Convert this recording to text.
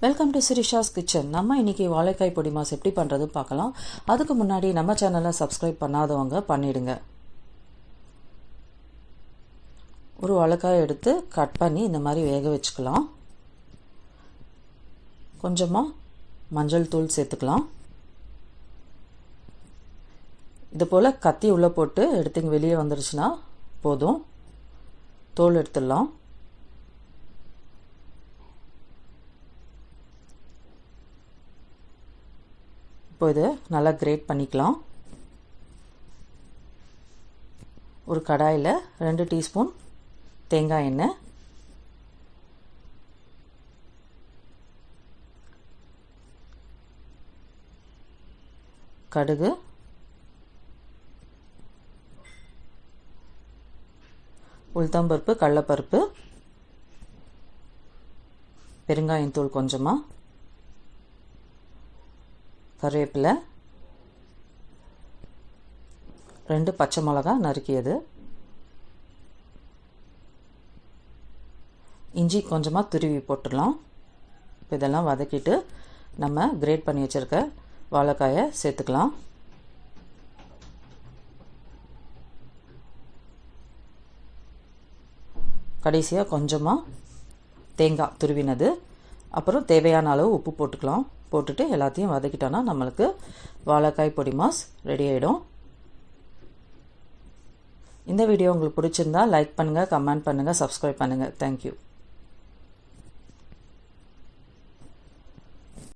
Welcome to Sirisha's kitchen. நம்ம இன்னைக்கு வாழைக்காய் பொடி மாஸ் எப்படி பண்ணுறது பார்க்கலாம். அதுக்கு முன்னாடி நம்ம சேனலை சப்ஸ்கிரைப் பண்ணாதவங்க பண்ணிடுங்க. ஒரு வாழைக்காய் எடுத்து கட் பண்ணி இந்த மாதிரி வேக வச்சுக்கலாம். கொஞ்சமாக மஞ்சள் தூள் சேர்த்துக்கலாம். இது போல் கத்தி உள்ளே போட்டு எடுத்து வெளியே வந்துடுச்சுன்னா போதும். தோல் எடுத்துடலாம். இப்போ இதை நல்லா கிரேட் பண்ணிக்கலாம். ஒரு கடாயில் 2 டீஸ்பூன் தேங்காய் எண்ணெய், கடுகு, உளுத்தம்பருப்பு, கடலைப்பருப்பு, பெருங்காயத்தூள் கொஞ்சமாக, கருவேப்பிலை, 2 பச்சை மிளகாய் நறுக்கியது, இஞ்சி கொஞ்சமாக துருவி போட்டுடலாம். இப்போ இதெல்லாம் வதக்கிட்டு நம்ம கிரேட் பண்ணி வச்சுருக்க வாழைக்காயை சேர்த்துக்கலாம். கடைசியாக கொஞ்சமாக தேங்காய் துருவினது, அப்புறம் தேவையான அளவு உப்பு போட்டுக்கலாம். போட்டுட்டு எல்லாத்தையும் வதக்கிட்டோன்னா நம்மளுக்கு வாழைக்காய் பொடி மாஸ் ரெடி ஆகிடும். இந்த வீடியோ உங்களுக்கு பிடிச்சிருந்தா லைக் பண்ணுங்கள், கமெண்ட் பண்ணுங்கள், சப்ஸ்கிரைப் பண்ணுங்கள். தேங்க்யூ.